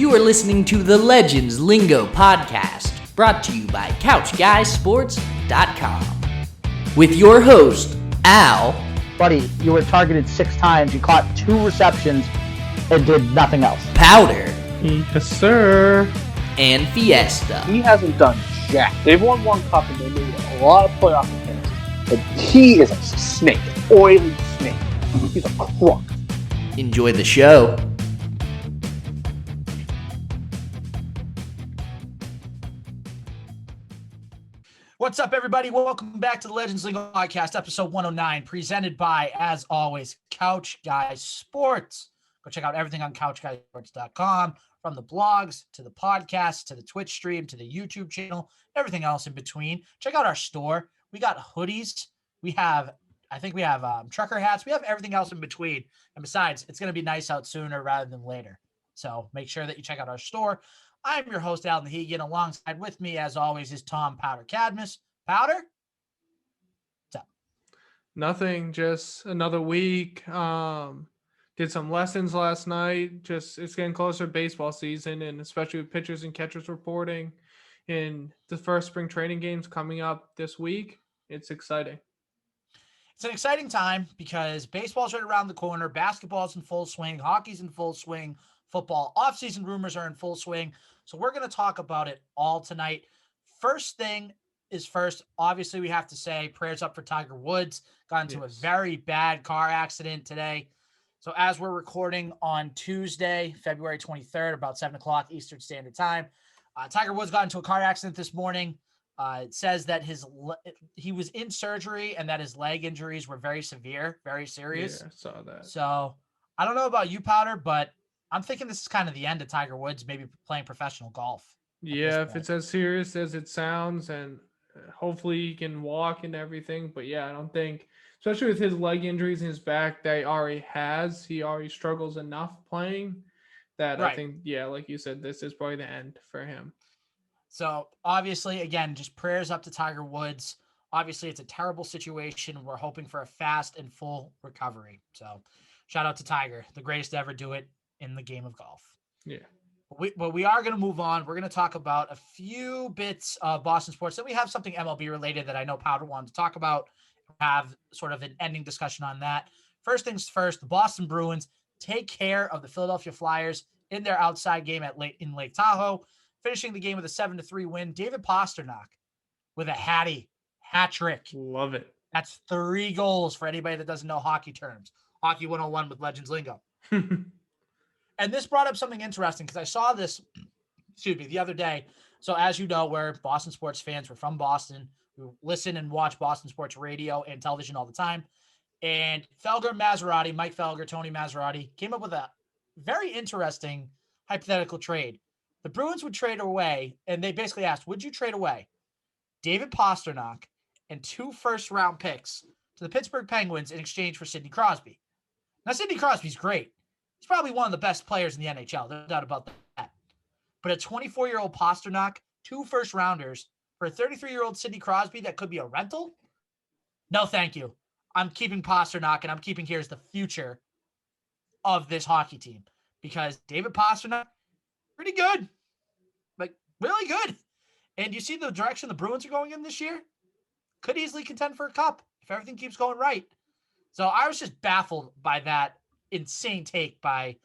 You are listening to the Legends Lingo podcast, brought to you by CouchGuysSports.com. With your host, Al. Buddy, you were targeted 6 times, you caught 2 receptions, and did nothing else. Powder. Yes, sir. And Fiesta. He hasn't done jack. They've won one cup and they made a lot of playoff appearances. But he is a snake, oily snake. He's a crook. Enjoy the show. What's up, everybody? Welcome back to the Legends Lingo podcast, episode 109, presented by, as always, Couch Guys Sports. Go check out everything on CouchGuysSports.com, from the blogs to the podcasts to the Twitch stream to the YouTube channel, everything else in between. Check out our store. We got hoodies. We have trucker hats. We have everything else in between. And besides, it's going to be nice out sooner rather than later. So make sure that you check out our store. I'm your host, Alan Hegan. Alongside with me, as always, is Tom Powder Cadmus. Powder? What's up? Nothing, just another week. Did some lessons last night. Just it's getting closer to baseball season, and especially with pitchers and catchers reporting and the first spring training games coming up this week. It's exciting. It's an exciting time because baseball's right around the corner. Basketball's in full swing. Hockey's in full swing. Football offseason rumors are in full swing. So we're going to talk about it all tonight. First thing is first, obviously we have to say prayers up for Tiger Woods. Got into a very bad car accident today. So as we're recording on Tuesday, February 23rd, about 7 o'clock Eastern Standard Time, Tiger Woods got into a car accident this morning. It says that he was in surgery and that his leg injuries were very severe, very serious. Yeah, I saw that. So I don't know about you, Powder, but I'm thinking this is kind of the end of Tiger Woods maybe playing professional golf. Yeah, if it's as serious as it sounds, and hopefully he can walk and everything. But yeah, I don't think, especially with his leg injuries in his back that he already struggles enough playing that right. I think, yeah, like you said, this is probably the end for him. So obviously, again, just prayers up to Tiger Woods. Obviously, it's a terrible situation. We're hoping for a fast and full recovery. So shout out to Tiger, the greatest to ever do it in the game of golf. Yeah. But we are going to move on. We're going to talk about a few bits of Boston sports. Then we have something MLB related that I know Powder wanted to talk about. Have sort of an ending discussion on that. First things first, the Boston Bruins take care of the Philadelphia Flyers in their outside game in Lake Tahoe, finishing the game with a 7-3 win. David Pastrnak with a hat trick. Love it. That's 3 goals for anybody that doesn't know hockey terms. Hockey 101 with Legends Lingo. And this brought up something interesting because I saw this, the other day. So as you know, we're Boston sports fans. We're from Boston. We listen and watch Boston sports radio and television all the time. And Mike Felger, Tony Maserati came up with a very interesting hypothetical trade. The Bruins would trade away, and they basically asked, would you trade away David Pastrnak and 2 first-round picks to the Pittsburgh Penguins in exchange for Sidney Crosby? Now, Sidney Crosby's great. He's probably one of the best players in the NHL. No doubt about that. But a 24-year-old Pastrnak, 2 first-rounders for a 33-year-old Sidney Crosby that could be a rental? No, thank you. I'm keeping Pastrnak, and I'm keeping here as the future of this hockey team because David Pastrnak, pretty good. Like, really good. And you see the direction the Bruins are going in this year? Could easily contend for a cup if everything keeps going right. So I was just baffled by that insane take by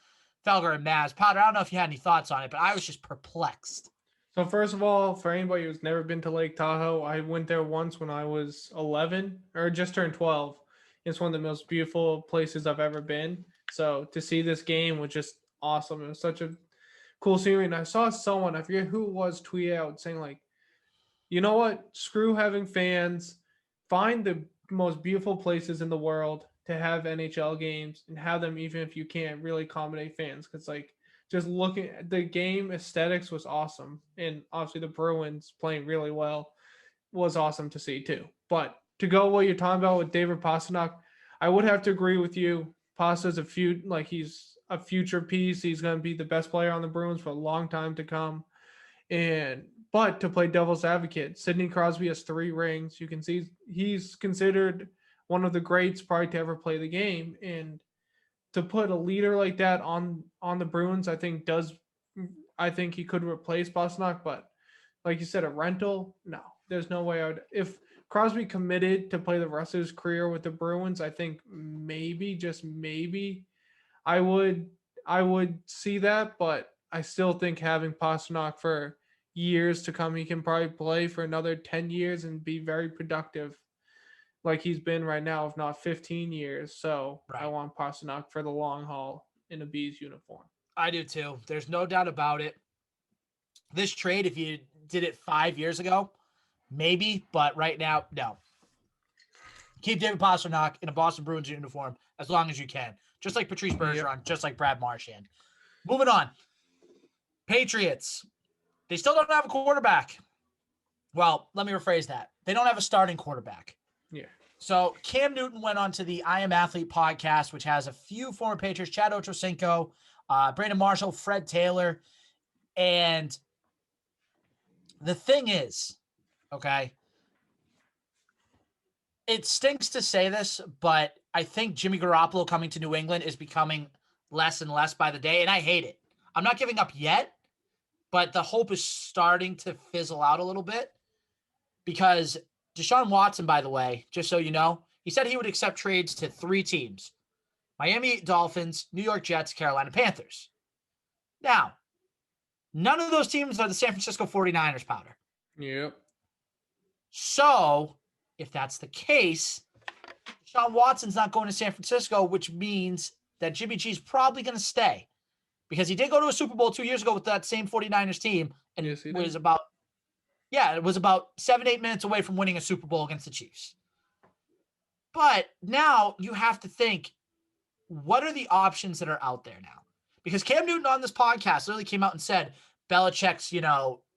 Felger and Maz. Powder, I don't know if you had any thoughts on it, but I was just perplexed. So first of all, for anybody who's never been to Lake Tahoe, I went there once when I was 11 or just turned 12. It's one of the most beautiful places I've ever been. So to see this game was just awesome. It was such a cool scenery. And I saw someone, I forget who it was, tweet out saying like, you know what? Screw having fans. Find the most beautiful places in the world to have NHL games and have them, even if you can't really accommodate fans. Because like just looking at the game aesthetics was awesome. And obviously the Bruins playing really well was awesome to see too. But to go what you're talking about with David Pastrnak, I would have to agree with you. Pasta's he's a future piece. He's going to be the best player on the Bruins for a long time to come. But to play devil's advocate, Sidney Crosby has 3 rings. You can see he's considered one of the greats probably to ever play the game. And to put a leader like that on the Bruins, I think does I think he could replace Bosnock, but like you said, a rental, no, there's no way I would. If Crosby committed to play the rest of his career with the Bruins, I think maybe, just maybe, I would see that, but I still think having Pastrnak for years to come, he can probably play for another 10 years and be very productive like he's been right now, if not 15 years. So I Right. want Pastrnak for the long haul in a Bees uniform. I do too. There's no doubt about it. This trade, if you did it 5 years ago, maybe, but right now, no. Keep David Pastrnak in a Boston Bruins uniform as long as you can. Just like Patrice Bergeron, just like Brad Marchand. Moving on. Patriots. They still don't have a quarterback. Well, let me rephrase that. They don't have a starting quarterback. Yeah. So Cam Newton went on to the I Am Athlete podcast, which has a few former Patriots, Chad Ochocinco, Brandon Marshall, Fred Taylor. And the thing is, okay, it stinks to say this, but I think Jimmy Garoppolo coming to New England is becoming less and less by the day, and I hate it. I'm not giving up yet, but the hope is starting to fizzle out a little bit because Deshaun Watson, by the way, just so you know, he said he would accept trades to 3 teams: Miami Dolphins, New York Jets, Carolina Panthers. Now, none of those teams are the San Francisco 49ers, Powder. Yep. So, if that's the case, Deshaun Watson's not going to San Francisco, which means that Jimmy G's probably going to stay because he did go to a Super Bowl 2 years ago with that same 49ers team and Yes, he it did. was about 7-8 minutes away from winning a Super Bowl against the Chiefs. But now you have to think, what are the options that are out there now? Because Cam Newton on this podcast literally came out and said, Belichick's,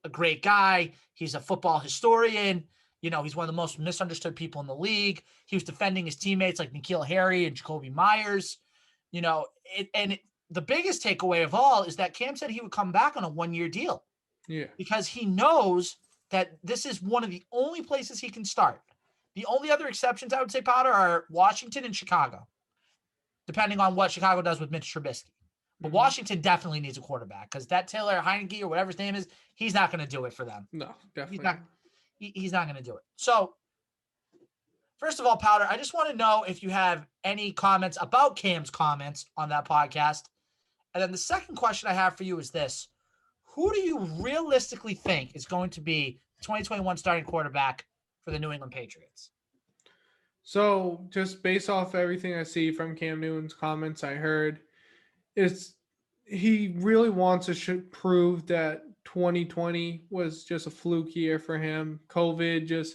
a great guy. He's a football historian. He's one of the most misunderstood people in the league. He was defending his teammates like N'Keal Harry and Jacoby Myers. The biggest takeaway of all is that Cam said he would come back on a 1-year deal. Yeah. Because he knows that this is one of the only places he can start. The only other exceptions, I would say, Potter, are Washington and Chicago, depending on what Chicago does with Mitch Trubisky. But Washington definitely needs a quarterback because that Taylor Heineke or whatever his name is, he's not going to do it for them. No, definitely. He's not going to do it. So, first of all, Powder, I just want to know if you have any comments about Cam's comments on that podcast. And then the second question I have for you is this. Who do you realistically think is going to be the 2021 starting quarterback for the New England Patriots? So, just based off everything I see from Cam Newton's comments I heard, he really wants to prove that 2020 was just a fluke year for him. COVID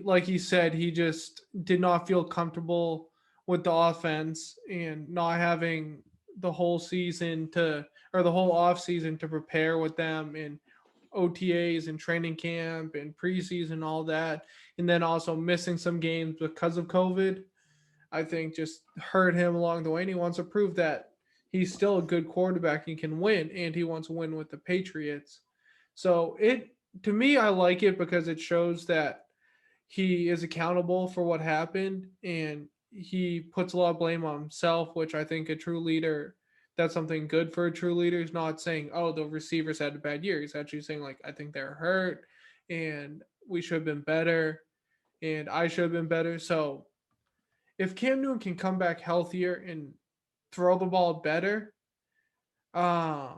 like he said, he just did not feel comfortable with the offense and not having the whole season the whole off season to prepare with them in OTAs and training camp and preseason, all that. And then also missing some games because of COVID, I think just hurt him along the way. And he wants to prove that he's still a good quarterback and can win, and he wants to win with the Patriots. So to me, I like it because it shows that he is accountable for what happened and he puts a lot of blame on himself, which I think a true leader, that's something good for a true leader. He's not saying, oh, the receivers had a bad year. He's actually saying, like, I think they're hurt and we should have been better and I should have been better. So if Cam Newton can come back healthier and throw the ball better, I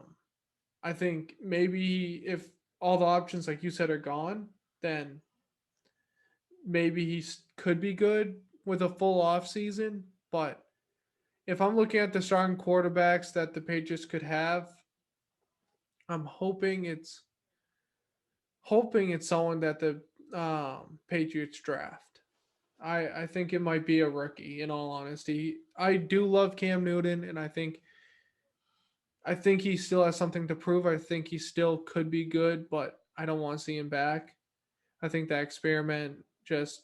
think maybe if all the options, like you said, are gone, then maybe he could be good with a full off season. But if I'm looking at the starting quarterbacks that the Patriots could have, I'm hoping it's someone that the Patriots draft. I think it might be a rookie, in all honesty. I do love Cam Newton, and I think he still has something to prove. I think he still could be good, but I don't want to see him back. I think that experiment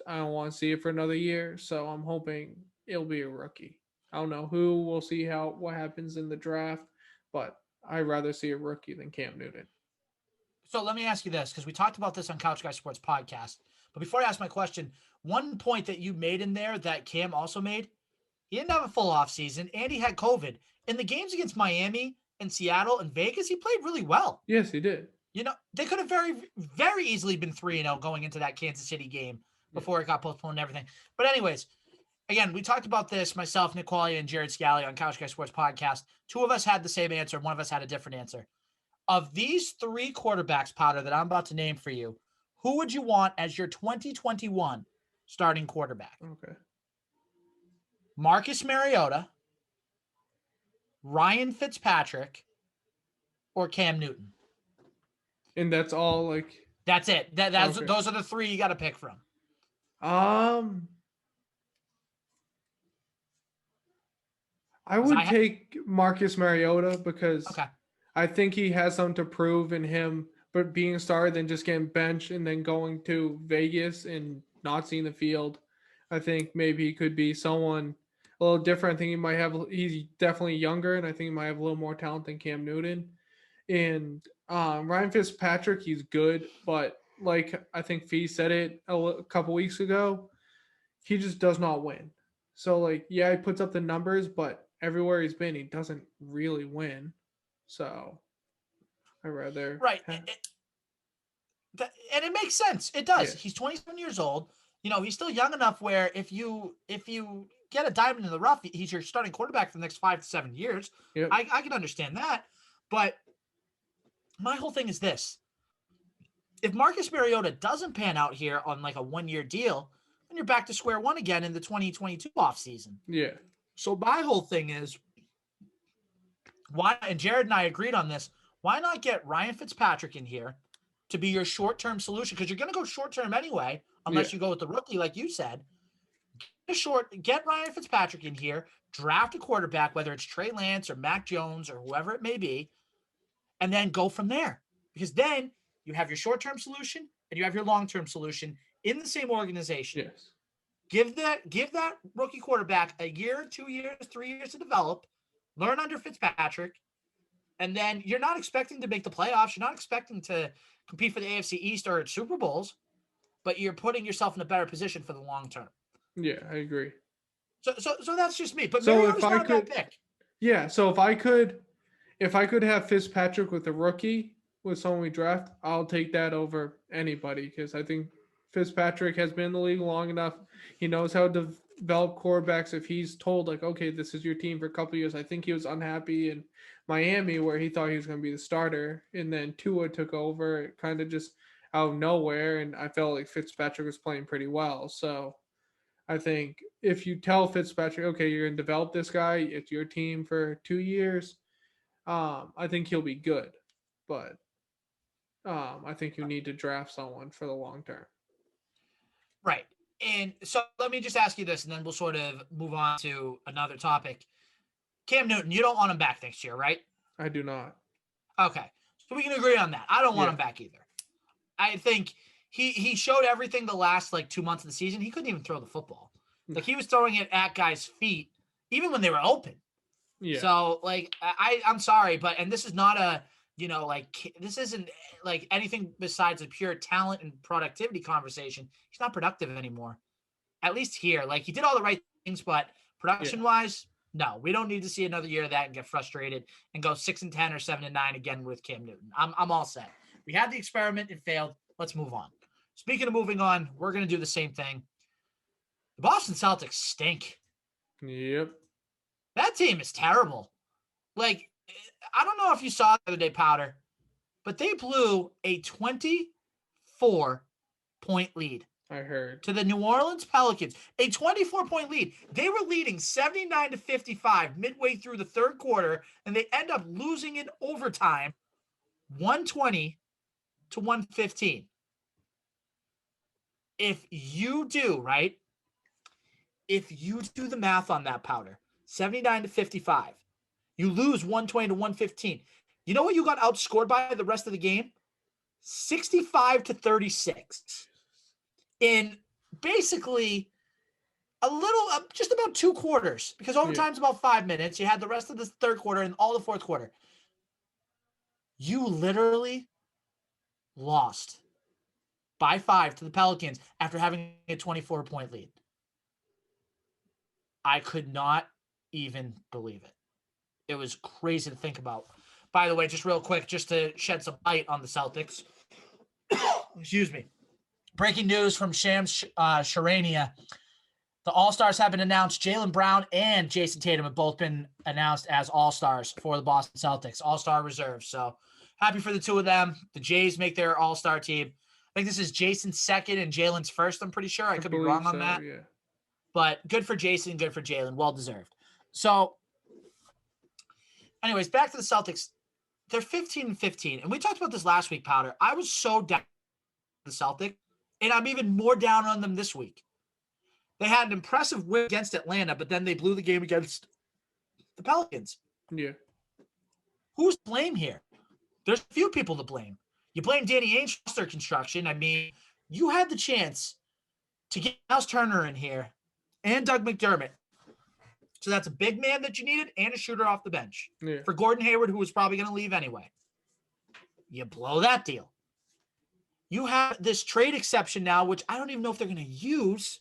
I don't want to see it for another year. So I'm hoping it'll be a rookie. I don't know who. We'll see what happens in the draft, but I'd rather see a rookie than Cam Newton. So let me ask you this, because we talked about this on Couch Guy Sports Podcast. But before I ask my question, one point that you made in there that Cam also made, he didn't have a full offseason and he had COVID. In the games against Miami, in Seattle and Vegas, he played really well. Yes, he did. They could have very, very easily been 3-0 going into that Kansas City game before it got postponed and everything. But anyways, again, we talked about this, myself, Nick Quaglia, and Jared Scally on Couch Guy Sports Podcast. Two of us had the same answer. One of us had a different answer. Of these three quarterbacks, Potter, that I'm about to name for you, who would you want as your 2021 starting quarterback? Okay. Marcus Mariota, Ryan Fitzpatrick, or Cam Newton? And that's all That's it. That's okay. Those are the three you got to pick from. I would take Marcus Mariota because I think he has something to prove in him, but being a star than just getting benched and then going to Vegas and not seeing the field. I think maybe he could be someone a little different. I think he's definitely younger, and I think he might have a little more talent than Cam Newton. And Ryan Fitzpatrick, he's good, but like I think Fee said it a couple weeks ago, he just does not win. So he puts up the numbers, but everywhere he's been, he doesn't really win. So I rather and it makes sense. It does. Yeah. He's 27 years old. He's still young enough where if you get a diamond in the rough, he's your starting quarterback for the next 5 to 7 years. Yep. I can understand that. But my whole thing is this. If Marcus Mariota doesn't pan out here on a 1-year deal, then you're back to square one again in the 2022 offseason. Yeah. So my whole thing is, why, and Jared and I agreed on this, why not get Ryan Fitzpatrick in here to be your short-term solution? Because you're going to go short-term anyway, unless you go with the rookie, like you said. Get Ryan Fitzpatrick in here, draft a quarterback, whether it's Trey Lance or Mac Jones or whoever it may be, and then go from there. Because then you have your short-term solution and you have your long-term solution in the same organization. Yes. Give that rookie quarterback a year, 2 years, 3 years to develop, learn under Fitzpatrick, and then you're not expecting to make the playoffs. You're not expecting to compete for the AFC East or Super Bowls, but you're putting yourself in a better position for the long term. Yeah, I agree. So that's just me. But so Mariota's if I not a bad pick. Yeah, so if I could have Fitzpatrick with a rookie with someone we draft, I'll take that over anybody because I think Fitzpatrick has been in the league long enough. He knows how to develop quarterbacks. If he's told okay, this is your team for a couple of years, I think he was unhappy in Miami where he thought he was going to be the starter, and then Tua took over kind of just out of nowhere, and I felt like Fitzpatrick was playing pretty well. So I think if you tell Fitzpatrick, okay, you're going to develop this guy, it's your team for 2 years, I think he'll be good. But I think you need to draft someone for the long term. Right. And so let me just ask you this, and then we'll sort of move on to another topic. Cam Newton, you don't want him back next year, right? I do not. Okay. So we can agree on that. I don't want him back either. I think he showed everything the last 2 months of the season. He couldn't even throw the football. He was throwing it at guys' feet, even when they were open. Yeah. So I'm sorry, but, and this is not a, this isn't anything besides a pure talent and productivity conversation. He's not productive anymore. At least here, he did all the right things, but production wise, no, we don't need to see another year of that and get frustrated and go 6-10 or 7-9 again with Cam Newton. I'm all set. We had the experiment. It failed. Let's move on. Speaking of moving on, we're going to do the same thing. The Boston Celtics stink. Yep. That team is terrible. I don't know if you saw the other day, Powder, but they blew a 24-point lead. I heard. To the New Orleans Pelicans. A 24-point lead. They were leading 79-55 midway through the third quarter, and they end up losing in overtime 120-115. If you do the math on that, Powder, 79-55, you lose 120-115. You know what you got outscored by the rest of the game? 65-36. In basically just about 2 quarters, because overtime's about 5 minutes. You had the rest of the third quarter and all the fourth quarter. You literally lost by 5 to the Pelicans after having a 24-point lead. I could not even believe it. It was crazy to think about. By the way, just real quick, just to shed some light on the Celtics. Excuse me. Breaking news from Shams Charania. The All-Stars have been announced. Jaylen Brown and Jason Tatum have both been announced as All-Stars for the Boston Celtics, All-Star reserve. So happy for the two of them. The Jays make their All-Star team. I think this is Jason's second and Jalen's first, I'm pretty sure. I could be wrong on that. Yeah. But good for Jason, good for Jalen. Well-deserved. So anyways, back to the Celtics. They're 15-15. And we talked about this last week, Powder. I was so down on the Celtics, and I'm even more down on them this week. They had an impressive win against Atlanta, but then they blew the game against the Pelicans. Yeah. Who's to blame here? There's a few people to blame. You blame Danny Ainge for roster construction. I mean, you had the chance to get Miles Turner in here and Doug McDermott. So that's a big man that you needed and a shooter off the bench. Yeah. For Gordon Hayward, who was probably going to leave anyway. You blow that deal. You have this trade exception now, which I don't even know if they're going to use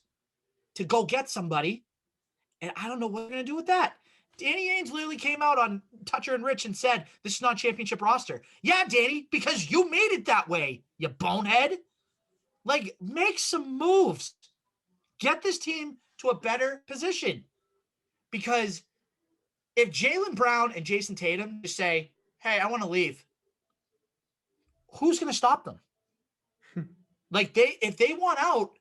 to go get somebody. And I don't know what they're going to do with that. Danny Ainge literally came out on Toucher and Rich and said, this is not championship roster. Yeah, Danny, because you made it that way, you bonehead. Like, make some moves. Get this team to a better position. Because if Jaylen Brown and Jason Tatum just say, hey, I want to leave, who's going to stop them? Like, if they want out,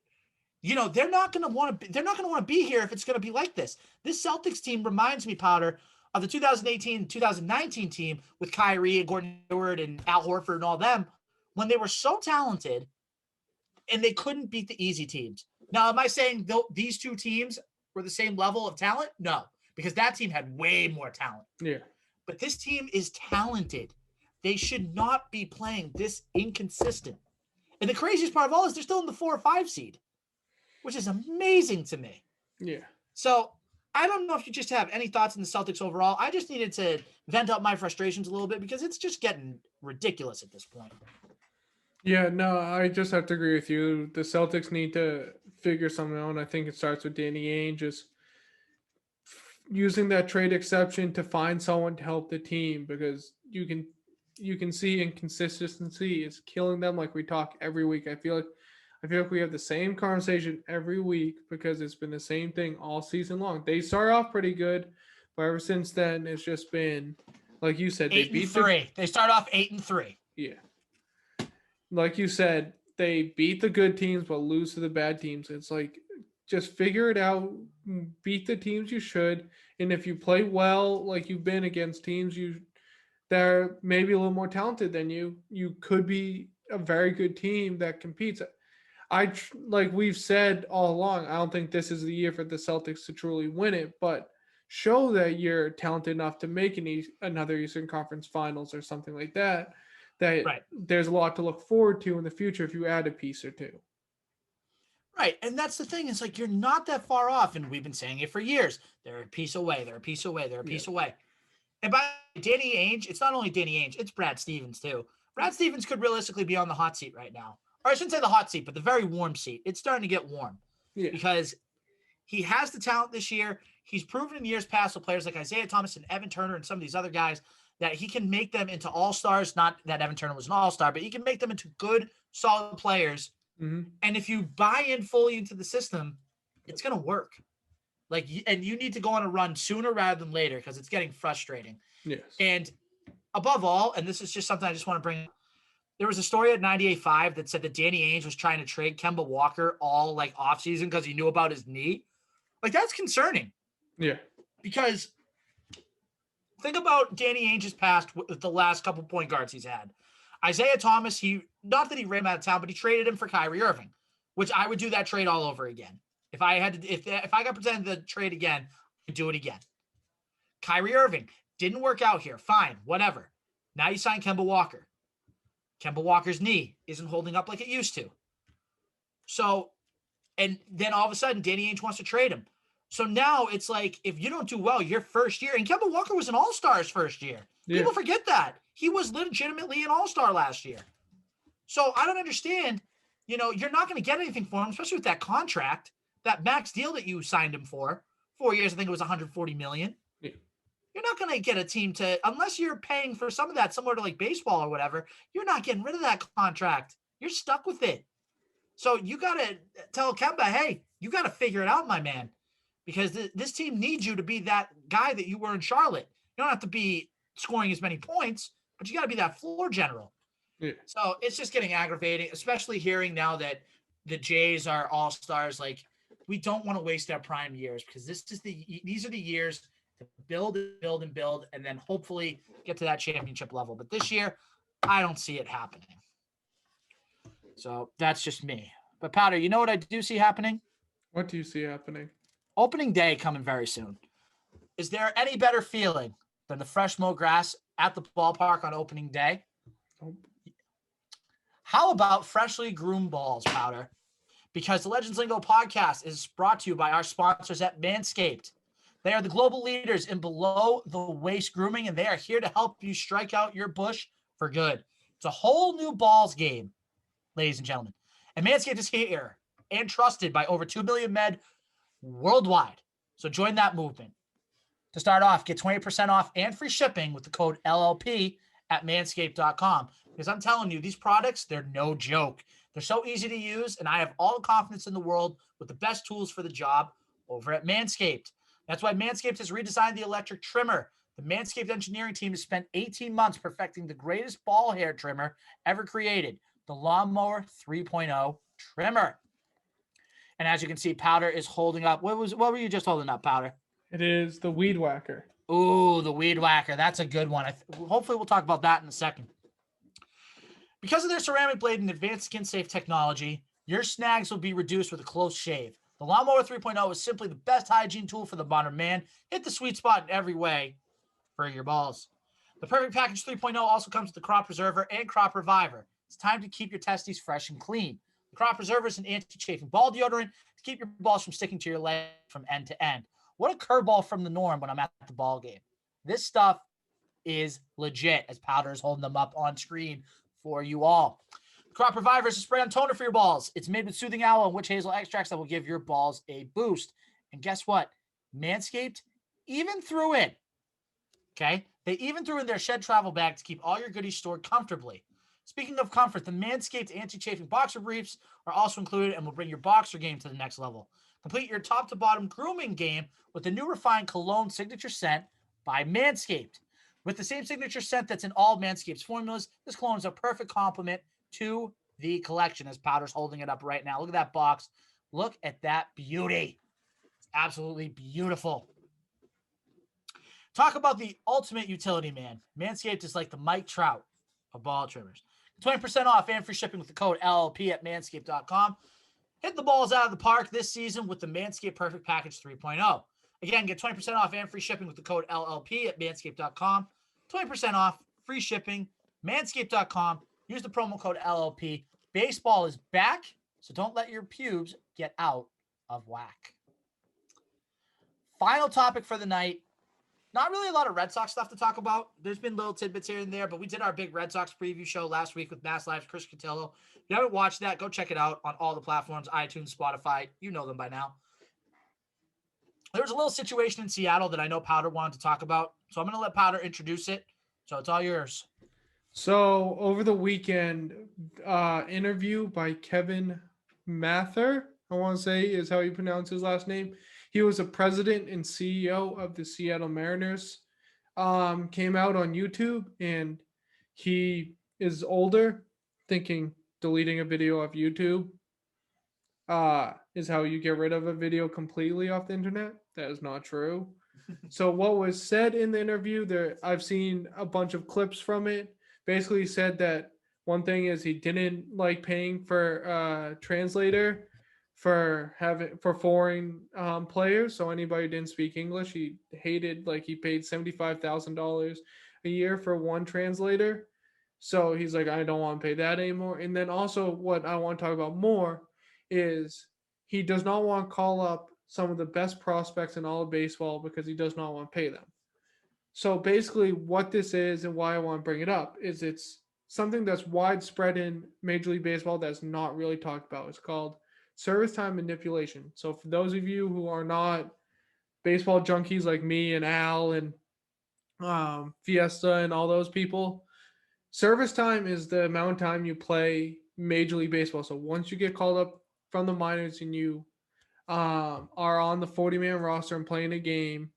you know, they're not going to want to be here if it's going to be like this. This Celtics team reminds me, Powder, of the 2018-2019 team with Kyrie and Gordon Hayward and Al Horford and all them, when they were so talented and they couldn't beat the easy teams. Now, am I saying these two teams were the same level of talent? No, because that team had way more talent. Yeah. But this team is talented. They should not be playing this inconsistent. And the craziest part of all is they're still in the 4 or 5 seed, which is amazing to me. Yeah. So I don't know if you just have any thoughts on the Celtics overall. I just needed to vent out my frustrations a little bit because it's just getting ridiculous at this point. Yeah, no, I just have to agree with you. The Celtics need to figure something out. I think it starts with Danny Ainge just using that trade exception to find someone to help the team, because you can see inconsistency is killing them. Like we talk every week. I feel like we have the same conversation every week because it's been the same thing all season long. They start off pretty good, but ever since then it's just been, like you said, they beat 8-3. They start off 8-3. Yeah. Like you said, they beat the good teams but lose to the bad teams. It's like, just figure it out, beat the teams you should, and if you play well, like you've been against teams that are maybe a little more talented than you could be a very good team that competes. Like we've said all along, I don't think this is the year for the Celtics to truly win it, but show that you're talented enough to make another Eastern Conference Finals or something like that. Right. There's a lot to look forward to in the future if you add a piece or two. Right. And that's the thing. It's like you're not that far off. And we've been saying it for years. They're a piece away. They're a piece away. They're a piece away. And by Danny Ainge, it's not only Danny Ainge, it's Brad Stevens too. Brad Stevens could realistically be on the hot seat right now. Or I shouldn't say the hot seat, but the very warm seat. It's starting to get warm. Yeah. Because he has the talent this year. He's proven in years past with players like Isaiah Thomas and Evan Turner and some of these other guys that he can make them into all-stars. Not that Evan Turner was an all-star, but he can make them into good, solid players. Mm-hmm. And if you buy in fully into the system, it's going to work. Like, and you need to go on a run sooner rather than later because it's getting frustrating. Yes. And above all, and this is just something I just want to bring up, there was a story at 98.5 that said that Danny Ainge was trying to trade Kemba Walker all like offseason because he knew about his knee. Like, that's concerning. Yeah. Because think about Danny Ainge's past with the last couple point guards he's had. Isaiah Thomas, not that he ran him out of town, but he traded him for Kyrie Irving, which I would do that trade all over again. If I got presented the trade again, I'd do it again. Kyrie Irving didn't work out here. Fine, whatever. Now you sign Kemba Walker. Kemba Walker's knee isn't holding up like it used to. So, and then all of a sudden, Danny Ainge wants to trade him. So now it's like, if you don't do well your first year, and Kemba Walker was an all-star his first year. Yeah. People forget that. He was legitimately an all-star last year. So I don't understand, you're not going to get anything for him, especially with that contract, that max deal that you signed him for. 4 years, I think it was $140 million. Yeah. You're not going to get a team to, unless you're paying for some of that, similar to like baseball or whatever, you're not getting rid of that contract. You're stuck with it. So you got to tell Kemba, hey, you got to figure it out, my man, because this team needs you to be that guy that you were in Charlotte. You don't have to be scoring as many points, but you got to be that floor general. Yeah. So it's just getting aggravating, especially hearing now that the Jays are all-stars. Like, we don't want to waste our prime years, because these are the years to build and build and build, and then hopefully get to that championship level. But this year, I don't see it happening. So that's just me. But Powder, you know what I do see happening? What do you see happening? Opening day coming very soon. Is there any better feeling than the fresh mow grass at the ballpark on opening day? Nope. How about freshly groomed balls, Powder? Because the Legends Lingo podcast is brought to you by our sponsors at Manscaped. They are the global leaders in below-the-waist grooming, and they are here to help you strike out your bush for good. It's a whole new balls game, ladies and gentlemen. And Manscaped is here and trusted by over 2 million men worldwide. So join that movement. To start off, get 20% off and free shipping with the code LLP at manscaped.com. Because I'm telling you, these products, they're no joke. They're so easy to use, and I have all the confidence in the world with the best tools for the job over at Manscaped. That's why Manscaped has redesigned the electric trimmer. The Manscaped engineering team has spent 18 months perfecting the greatest ball hair trimmer ever created, the Lawnmower 3.0 trimmer. And as you can see, Powder is holding up. What were you just holding up, Powder? It is the Weed Whacker. Ooh, the Weed Whacker. That's a good one. Hopefully we'll talk about that in a second. Because of their ceramic blade and advanced skin-safe technology, your snags will be reduced with a close shave. The Lawnmower 3.0 is simply the best hygiene tool for the modern man. Hit the sweet spot in every way for your balls. The Perfect Package 3.0 also comes with the Crop Preserver and Crop Reviver. It's time to keep your testes fresh and clean. The Crop Preserver is an anti-chafing ball deodorant to keep your balls from sticking to your leg from end to end. What a curveball from the norm when I'm at the ball game. This stuff is legit, as Powder is holding them up on screen for you all. The Crop Reviver is a spray-on toner for your balls. It's made with soothing aloe and witch hazel extracts that will give your balls a boost. And guess what? Manscaped even threw in, okay? They even threw in their shed travel bag to keep all your goodies stored comfortably. Speaking of comfort, the Manscaped anti-chafing boxer briefs are also included and will bring your boxer game to the next level. Complete your top-to-bottom grooming game with the new refined cologne signature scent by Manscaped. With the same signature scent that's in all Manscaped's formulas, this cologne is a perfect complement to the collection, as Powder's holding it up right now. Look at that box. Look at that beauty. It's absolutely beautiful. Talk about the ultimate utility man. Manscaped is like the Mike Trout of ball trimmers. 20% off and free shipping with the code LLP at manscaped.com. Hit the balls out of the park this season with the Manscaped Perfect Package 3.0. Again, get 20% off and free shipping with the code LLP at manscaped.com. 20% off, free shipping, manscaped.com. Use the promo code LLP. Baseball is back, so don't let your pubes get out of whack. Final topic for the night. Not really a lot of Red Sox stuff to talk about. There's been little tidbits here and there, but we did our big Red Sox preview show last week with Mass Live's Chris Cotillo. If you haven't watched that, go check it out on all the platforms, iTunes, Spotify. You know them by now. There was a little situation in Seattle that I know Powder wanted to talk about, so I'm going to let Powder introduce it. So it's all yours. So over the weekend, interview by Kevin Mather, I want to say is how you pronounce his last name. He was a president and CEO of the Seattle Mariners. Came out on YouTube, and he is older, thinking deleting a video off YouTube is how you get rid of a video completely off the internet. That is not true. So what was said in the interview there, I've seen a bunch of clips from it. Basically he said that one thing is he didn't like paying for a translator for foreign players. So anybody who didn't speak English, he hated, like he paid $75,000 a year for one translator. So he's like, I don't want to pay that anymore. And then also what I want to talk about more is he does not want to call up some of the best prospects in all of baseball because he does not want to pay them. So basically what this is and why I want to bring it up is it's something that's widespread in Major League Baseball that's not really talked about. It's called service time manipulation. So for those of you who are not baseball junkies like me and Al and Fiesta and all those people. Service time is the amount of time you play Major League Baseball. So once you get called up from the minors and you are on the 40-man roster and playing a game,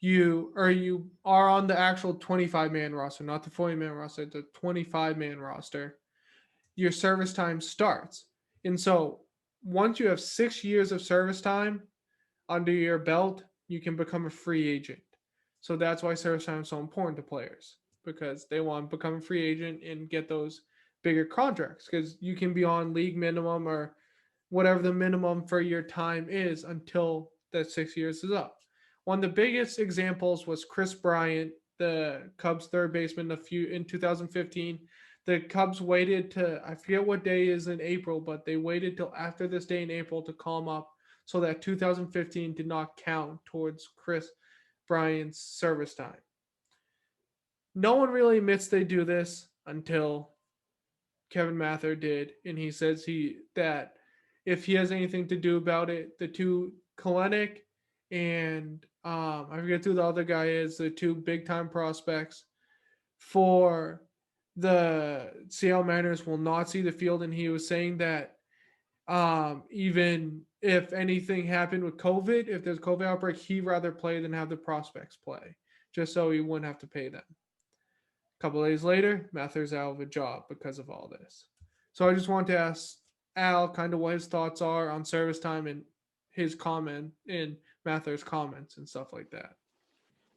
you are on the actual 25-man roster, not the 40-man roster, the 25-man roster. Your service time starts. And so once you have 6 years of service time under your belt, you can become a free agent. So that's why service time is so important to players, because they want to become a free agent and get those bigger contracts, because you can be on league minimum or whatever the minimum for your time is until that 6 years is up. One of the biggest examples was Chris Bryant, the Cubs third baseman, in 2015. The Cubs waited to, I forget what day is in April, but they waited till after this day in April to call him up so that 2015 did not count towards Chris Bryant's service time. No one really admits they do this until Kevin Mather did, and he says that if he has anything to do about it, the two Kalenic and I forget who the other guy is, the two big time prospects for the Seattle Mariners will not see the field. And he was saying that even if anything happened with COVID, if there's a COVID outbreak, he'd rather play than have the prospects play, just so he wouldn't have to pay them. A couple of days later, Mather's out of a job because of all this. So I just wanted to ask Al kind of what his thoughts are on service time and his comment in Mather's comments and stuff like that.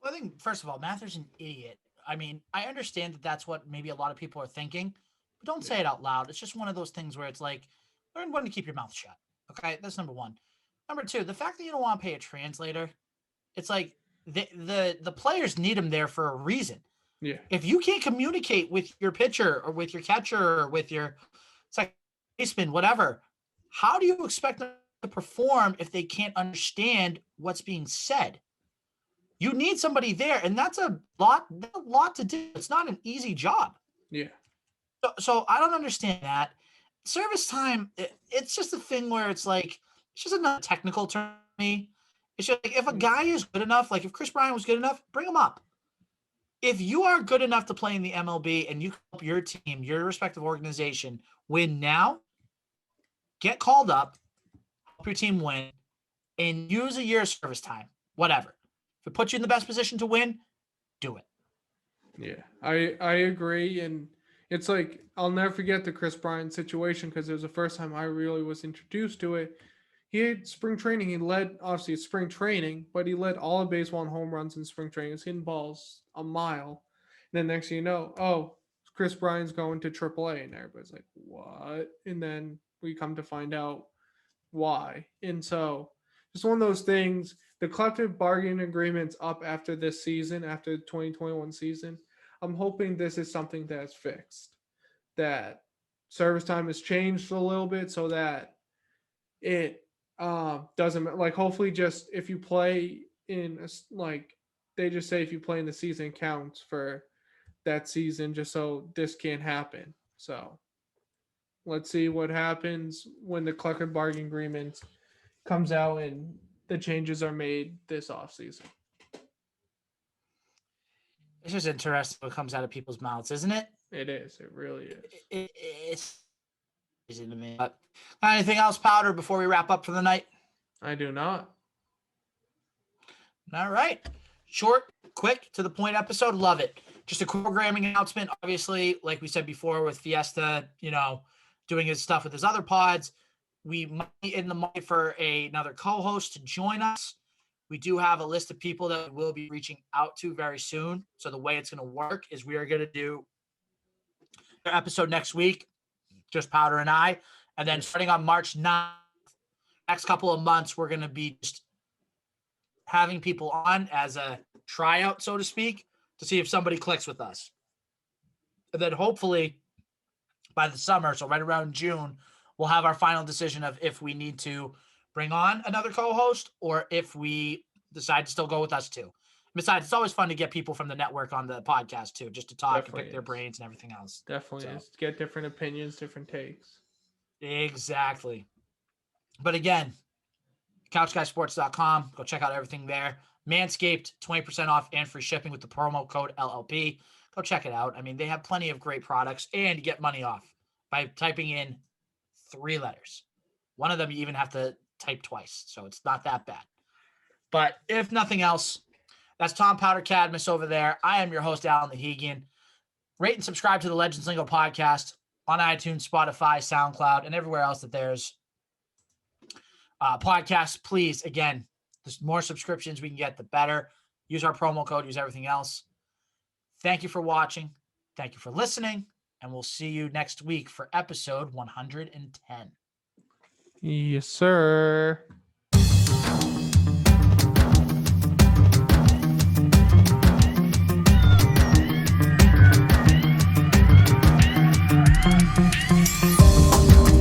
Well, I think, first of all, Mather's an idiot. I mean, I understand that that's what maybe a lot of people are thinking, but don't say it out loud. It's just one of those things where it's like, learn when to keep your mouth shut. Okay, that's number one. Number two, the fact that you don't want to pay a translator, it's like the players need him there for a reason. Yeah. If you can't communicate with your pitcher or with your catcher or with your second baseman, whatever, how do you expect them to perform if they can't understand what's being said? You need somebody there, and that's a lot to do. It's not an easy job. Yeah. So I don't understand that. Service time, it's just a thing where it's like, it's just another technical term to me. It's just like, if a guy is good enough, like if Chris Bryant was good enough, bring him up. If you are good enough to play in the MLB and you help your team, your respective organization win now, get called up, help your team win, and use a year of service time, whatever. If it puts you in the best position to win, do it. Yeah, I agree. And it's like, I'll never forget the Chris Bryant situation because it was the first time I really was introduced to it. He had spring training. He led, obviously, spring training, but he led all of baseball in home runs in spring training. He was hitting balls a mile. And then next thing you know, oh, Chris Bryant's going to AAA. And everybody's like, what? And then we come to find out why. And so just one of those things. The collective bargaining agreement's up after this season, after the 2021 season. I'm hoping this is something that's fixed, that service time has changed a little bit so that it doesn't, like, hopefully just if you play in, like, they just say if you play in the season counts for that season, just so this can't happen. So let's see what happens when the collective bargaining agreement comes out and the changes are made this offseason. It's just interesting what comes out of people's mouths, isn't it? It is. It really is. It's easy to me. But anything else, Powder, before we wrap up for the night? I do not. All right. Short, quick, to the point episode. Love it. Just a programming announcement. Obviously, like we said before, with Fiesta, doing his stuff with his other pods, we might be in the market for another co-host to join us. We do have a list of people that we will be reaching out to very soon. So the way it's going to work is we are going to do an episode next week, just Powder and I. And then starting on March 9th, next couple of months, we're going to be just having people on as a tryout, so to speak, to see if somebody clicks with us. And then hopefully by the summer, so right around June, we'll have our final decision of if we need to bring on another co-host or if we decide to still go with us too. Besides, it's always fun to get people from the network on the podcast too, just to talk Definitely and pick their brains and everything else. Definitely is. Get different opinions, different takes. Exactly. But again, couchguysports.com. Go check out everything there. Manscaped, 20% off and free shipping with the promo code LLP. Go check it out. I mean, they have plenty of great products, and you get money off by typing in 3 letters. One of them you even have to type twice, so it's not that bad. But if nothing else, that's Tom Powder Cadmus over there. I am your host, Alan Nahegian. Rate and subscribe to the Legends Lingo podcast on iTunes, Spotify, SoundCloud, and everywhere else that there's podcasts. Please, again, the more subscriptions we can get, the better. Use our promo code, use everything else. Thank you for watching. Thank you for listening. And we'll see you next week for episode 110. Yes, sir.